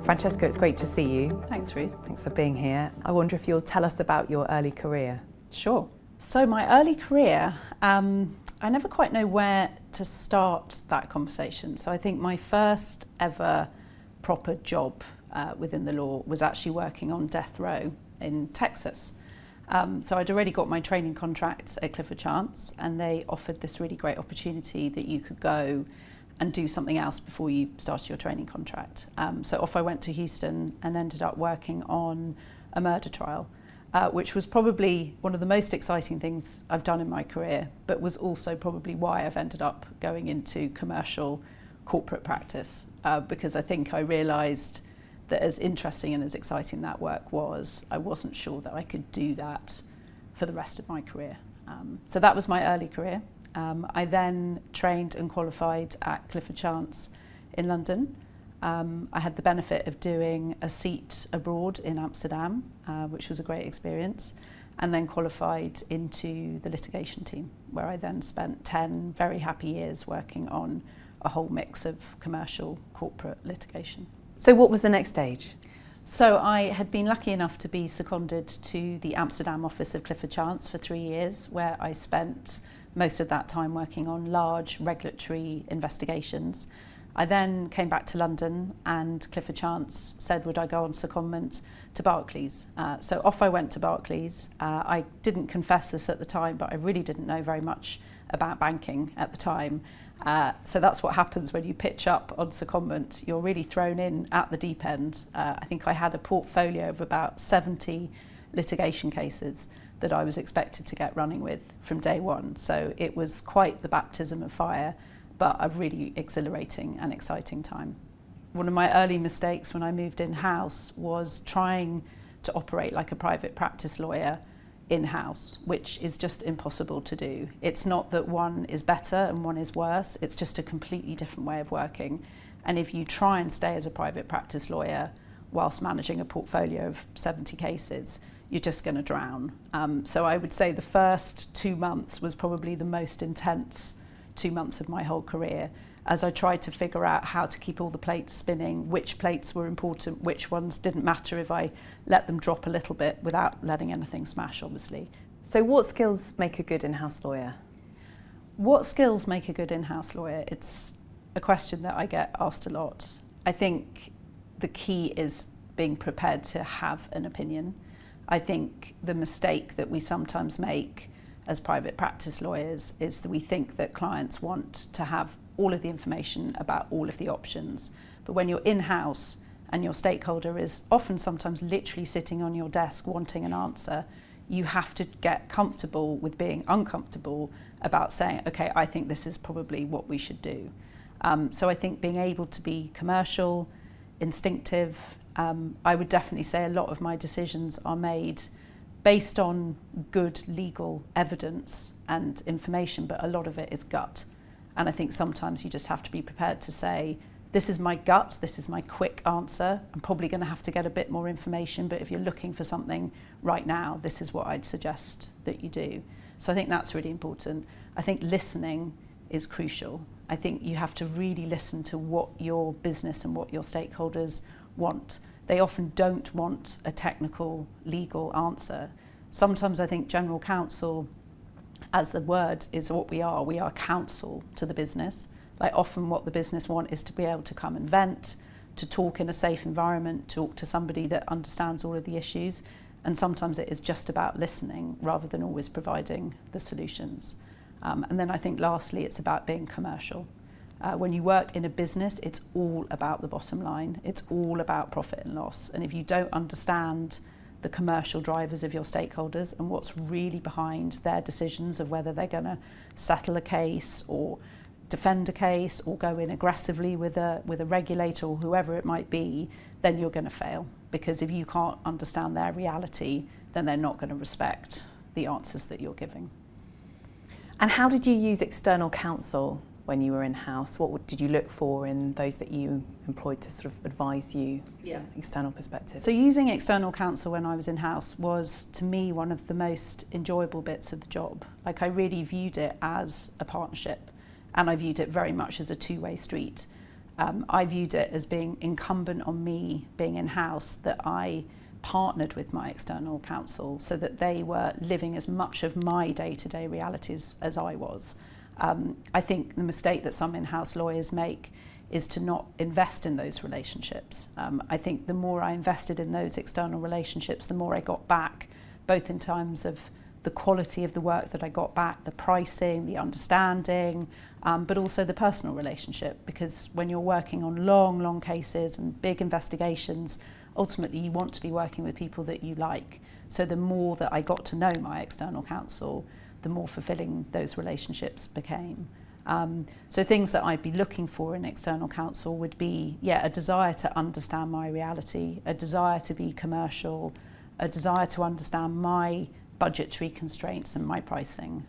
Francesca, it's great to see you. Thanks, Ruth. Thanks for being here. I wonder if you'll tell us about your early career. Sure. So my early career, I never quite know where to start that conversation. So I think my first ever proper job within the law was actually working on death row in Texas. So I'd already got my training contract at Clifford Chance, and they offered this really great opportunity that you could go and do something else before you started your training contract. So off I went to Houston and ended up working on a murder trial, which was probably one of the most exciting things I've done in my career, but was also probably why I've ended up going into commercial corporate practice, because I think I realised that as interesting and as exciting that work was, I wasn't sure that I could do that for the rest of my career. So that was my early career. I then trained and qualified at Clifford Chance in London. I had the benefit of doing a seat abroad in Amsterdam, which was a great experience, and then qualified into the litigation team, where I then spent 10 very happy years working on a whole mix of commercial corporate litigation. So what was the next stage? So I had been lucky enough to be seconded to the Amsterdam office of Clifford Chance for 3 years, where I spent most of that time working on large regulatory investigations. I then came back to London, and Clifford Chance said, would I go on secondment to Barclays? So off I went to Barclays. I didn't confess this at the time, but I really didn't know very much about banking at the time. So that's what happens when you pitch up on secondment. You're really thrown in at the deep end. I think I had a portfolio of about 70 litigation cases that I was expected to get running with from day one. So it was quite the baptism of fire, but a really exhilarating and exciting time. One of my early mistakes when I moved in-house was trying to operate like a private practice lawyer in-house, which is just impossible to do. It's not that one is better and one is worse, it's just a completely different way of working. And if you try and stay as a private practice lawyer whilst managing a portfolio of 70 cases, you're just going to drown. So I would say the first 2 months was probably the most intense 2 months of my whole career, as I tried to figure out how to keep all the plates spinning, which plates were important, which ones didn't matter if I let them drop a little bit without letting anything smash, obviously. So what skills make a good in-house lawyer? What skills make a good in-house lawyer? It's a question that I get asked a lot. I think the key is being prepared to have an opinion. I think the mistake that we sometimes make as private practice lawyers is that we think that clients want to have all of the information about all of the options. But when you're in-house and your stakeholder is often sometimes literally sitting on your desk wanting an answer, you have to get comfortable with being uncomfortable about saying, okay, I think this is probably what we should do. So I think being able to be commercial, instinctive, I would definitely say a lot of my decisions are made based on good legal evidence and information, but a lot of it is gut. And I think sometimes you just have to be prepared to say, this is my gut, this is my quick answer. I'm probably going to have to get a bit more information, but if you're looking for something right now, this is what I'd suggest that you do. So I think that's really important. I think listening is crucial. I think you have to really listen to what your business and what your stakeholders want. They often don't want a technical legal answer. Sometimes I think general counsel, as the word is what we are counsel to the business. Like often what the business want is to be able to come and vent, to talk in a safe environment, talk to somebody that understands all of the issues. And sometimes it is just about listening rather than always providing the solutions. And then I think lastly, it's about being commercial. When you work in a business, it's all about the bottom line. It's all about profit and loss. And if you don't understand the commercial drivers of your stakeholders and what's really behind their decisions of whether they're going to settle a case or defend a case or go in aggressively with a regulator or whoever it might be, then you're going to fail. Because if you can't understand their reality, then they're not going to respect the answers that you're giving. And how did you use external counsel when you were in-house? What did you look for in those that you employed to sort of advise you, external perspective? So using external counsel when I was in-house was, to me, one of the most enjoyable bits of the job. Like I really viewed it as a partnership. and I viewed it very much as a two-way street. I viewed it as being incumbent on me, being in-house, that I partnered with my external counsel so that they were living as much of my day-to-day realities as I was. I think the mistake that some in-house lawyers make is to not invest in those relationships. I think the more I invested in those external relationships, the more I got back, both in terms of the quality of the work that I got back, the pricing, the understanding, but also the personal relationship, because when you're working on long cases and big investigations, ultimately you want to be working with people that you like. So the more that I got to know my external counsel, the more fulfilling those relationships became. So things that I'd be looking for in external counsel would be, a desire to understand my reality, a desire to be commercial, a desire to understand my budgetary constraints and my pricing.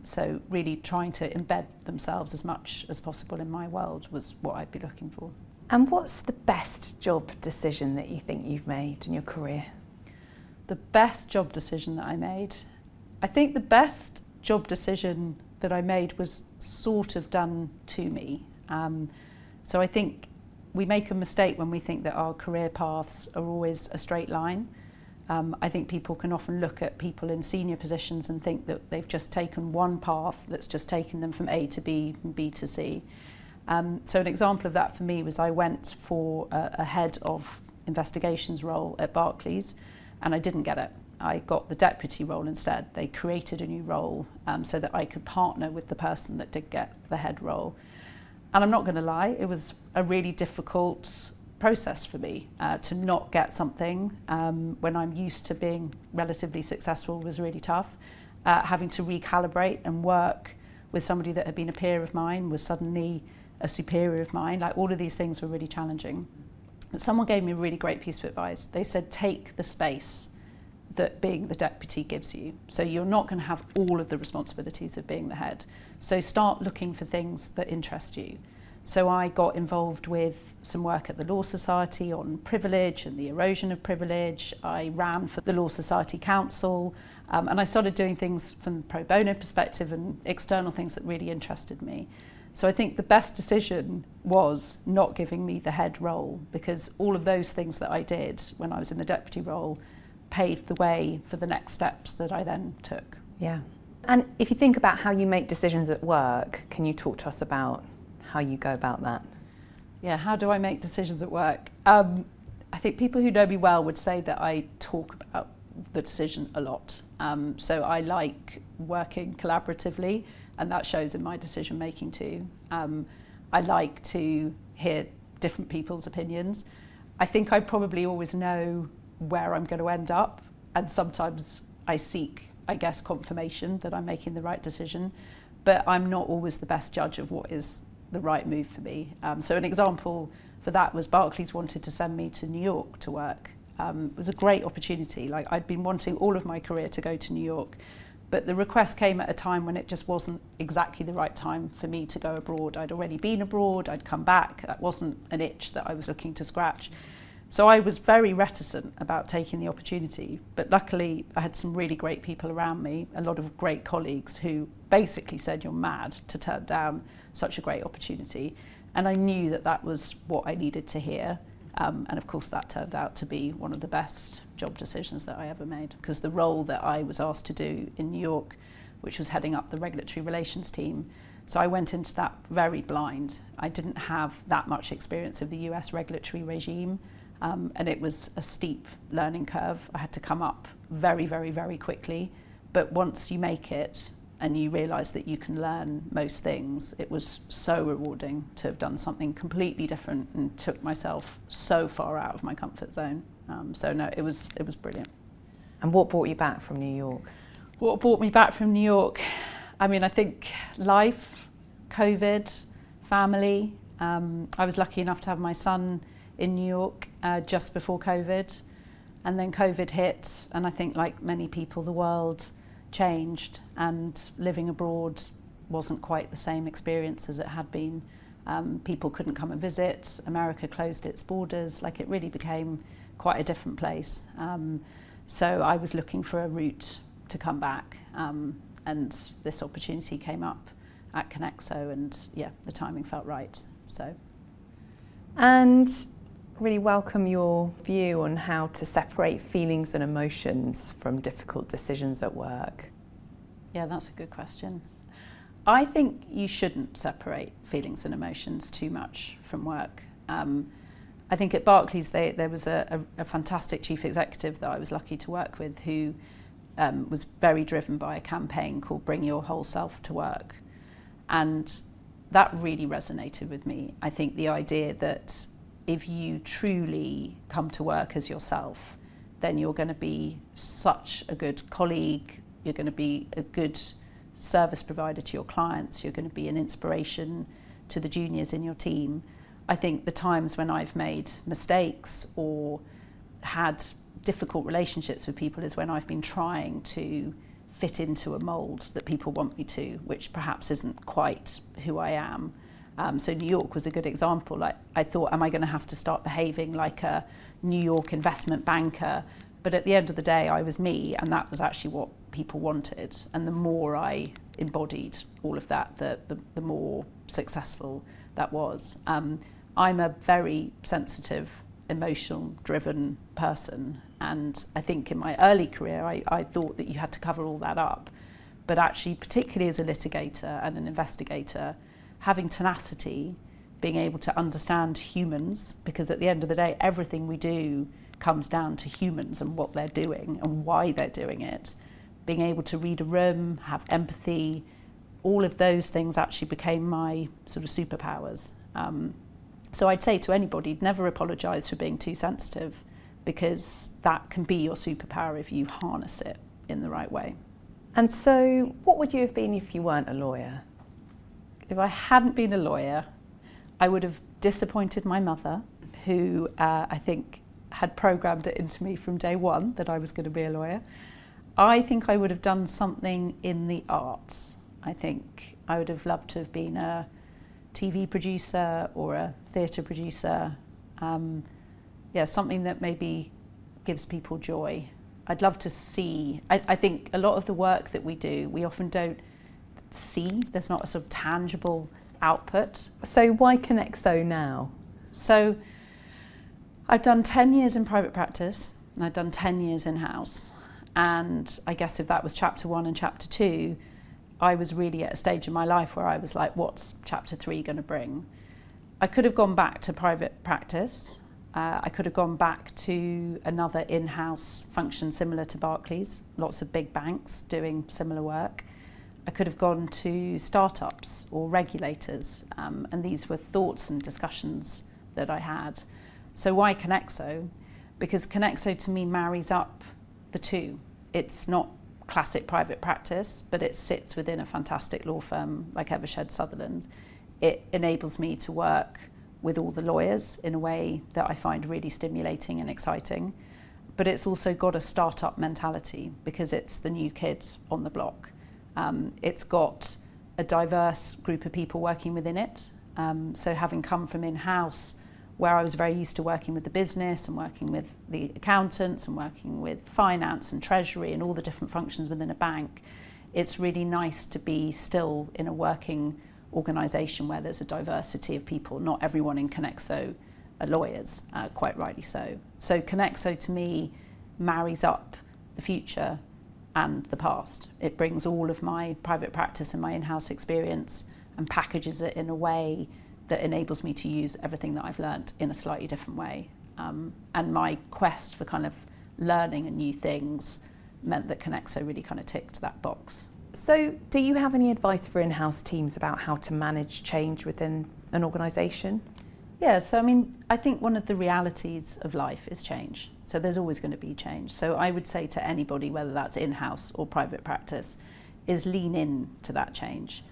So really trying to embed themselves as much as possible in my world was what I'd be looking for. And what's the best job decision that you think you've made in your career? The best job decision that I made? I think the best job decision that I made was sort of done to me. So I think we make a mistake when we think that our career paths are always a straight line. I think people can often look at people in senior positions and think that they've just taken one path that's just taken them from A to B and B to C. So an example of that for me was I went for a head of investigations role at Barclays, and I didn't get it. I got the deputy role instead. They created a new role so that I could partner with the person that did get the head role. And I'm not going to lie, it was a really difficult process for me to not get something when I'm used to being relatively successful was really tough. Having to recalibrate and work with somebody that had been a peer of mine was suddenly a superior of mine. Like, all of these things were really challenging. But someone gave me a really great piece of advice. They said, take the space that being the deputy gives you. So you're not going to have all of the responsibilities of being the head. So start looking for things that interest you. So I got involved with some work at the Law Society on privilege and the erosion of privilege. I ran for the Law Society Council, and I started doing things from the pro bono perspective and external things that really interested me. So I think the best decision was not giving me the head role, because all of those things that I did when I was in the deputy role paved the way for the next steps that I then took. Yeah. And if you think about how you make decisions at work, can you talk to us about how you go about that? Yeah, how do I make decisions at work? I think people who know me well would say that I talk about the decision a lot. So I like working collaboratively, and that shows in my decision making too. I like to hear different people's opinions. I think I probably always know where I'm going to end up, and sometimes I seek, I guess, confirmation that I'm making the right decision, but I'm not always the best judge of what is the right move for me. So an example for that was Barclays wanted to send me to New York to work. It was a great opportunity. Like, I'd been wanting all of my career to go to New York, but the request came at a time when it just wasn't exactly the right time for me to go abroad. I'd already been abroad, I'd come back, that wasn't an itch that I was looking to scratch. So I was very reticent about taking the opportunity, but luckily I had some really great people around me, a lot of great colleagues who basically said, you're mad to turn down such a great opportunity. And I knew that that was what I needed to hear. And of course that turned out to be one of the best job decisions that I ever made, because the role that I was asked to do in New York, which was heading up the regulatory relations team, so I went into that very blind. I didn't have that much experience of the US regulatory regime. And it was a steep learning curve. I had to come up very, very, very quickly. But once you make it and you realise that you can learn most things, it was so rewarding to have done something completely different and took myself so far out of my comfort zone. So no, it was brilliant. And what brought you back from New York? What brought me back from New York? I mean, I think life, COVID, family. I was lucky enough to have my son in New York just before COVID, and then COVID hit, and I think, like many people, the world changed, and living abroad wasn't quite the same experience as it had been. People couldn't come and visit, America closed its borders, like it really became quite a different place. So I was looking for a route to come back, and this opportunity came up at Connectso, and the timing felt right. So, and really welcome your view on how to separate feelings and emotions from difficult decisions at work. Yeah, that's a good question. I think you shouldn't separate feelings and emotions too much from work. I think at Barclays there was a fantastic chief executive that I was lucky to work with who was very driven by a campaign called Bring Your Whole Self to Work. And that really resonated with me. I think the idea that if you truly come to work as yourself, then you're going to be such a good colleague, you're going to be a good service provider to your clients, you're going to be an inspiration to the juniors in your team. I think the times when I've made mistakes or had difficult relationships with people is when I've been trying to fit into a mould that people want me to, which perhaps isn't quite who I am. So New York was a good example. Like, I thought, am I going to have to start behaving like a New York investment banker? But at the end of the day, I was me, and that was actually what people wanted. And the more I embodied all of that, the more successful that was. I'm a very sensitive, emotional driven person, and I think in my early career I thought that you had to cover all that up, but actually, particularly as a litigator and an investigator, having tenacity, being able to understand humans, because at the end of the day everything we do comes down to humans and what they're doing and why they're doing it, being able to read a room, have empathy, all of those things actually became my sort of superpowers. So I'd say to anybody, never apologise for being too sensitive, because that can be your superpower if you harness it in the right way. And so what would you have been if you weren't a lawyer? If I hadn't been a lawyer, I would have disappointed my mother, who I think had programmed it into me from day one that I was going to be a lawyer. I think I would have done something in the arts. I think I would have loved to have been a TV producer or a theatre producer, something that maybe gives people joy. I'd love to see, I think a lot of the work that we do, we often don't see, there's not a sort of tangible output. So why Connectso now? So I've done 10 years in private practice, and I've done 10 years in-house, and I guess if that was chapter 1 and chapter 2, I was really at a stage in my life where I was like, what's chapter 3 going to bring? I could have gone back to private practice. I could have gone back to another in-house function similar to Barclays, lots of big banks doing similar work. I could have gone to startups or regulators, and these were thoughts and discussions that I had. So why Connectso? Because Connectso to me marries up the two. It's not classic private practice, but it sits within a fantastic law firm like Eversheds Sutherland. It enables me to work with all the lawyers in a way that I find really stimulating and exciting, but it's also got a startup mentality because it's the new kid on the block. It's got a diverse group of people working within it. So having come from in-house, where I was very used to working with the business and working with the accountants and working with finance and treasury and all the different functions within a bank, it's really nice to be still in a working organisation where there's a diversity of people. Not everyone in Connectso are lawyers, quite rightly so. So Connectso to me marries up the future and the past. It brings all of my private practice and my in-house experience and packages it in a way that enables me to use everything that I've learnt in a slightly different way. And my quest for kind of learning and new things meant that Connectso really kind of ticked that box. So do you have any advice for in-house teams about how to manage change within an organisation? Yeah, so I mean, I think one of the realities of life is change. So there's always going to be change. So I would say to anybody, whether that's in-house or private practice, is lean in to that change.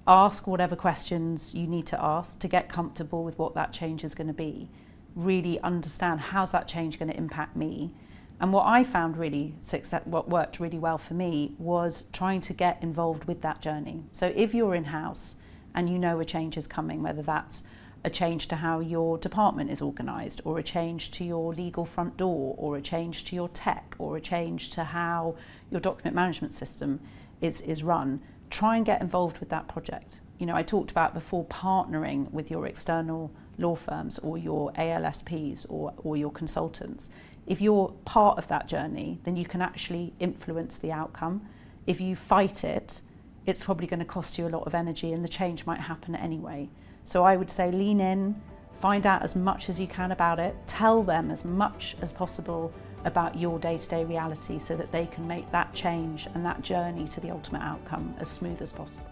Ask whatever questions you need to ask to get comfortable with what that change is going to be. Really understand, how's that change going to impact me? And what I found what worked really well for me was trying to get involved with that journey. So if you're in-house and you know a change is coming, whether that's a change to how your department is organised, or a change to your legal front door, or a change to your tech, or a change to how your document management system is run, try and get involved with that project. I talked about before partnering with your external law firms or your ALSPs or your consultants. If you're part of that journey, then you can actually influence the outcome. If you fight it, it's probably going to cost you a lot of energy and the change might happen anyway. So I would say lean in, find out as much as you can about it, tell them as much as possible about your day-to-day reality so that they can make that change and that journey to the ultimate outcome as smooth as possible.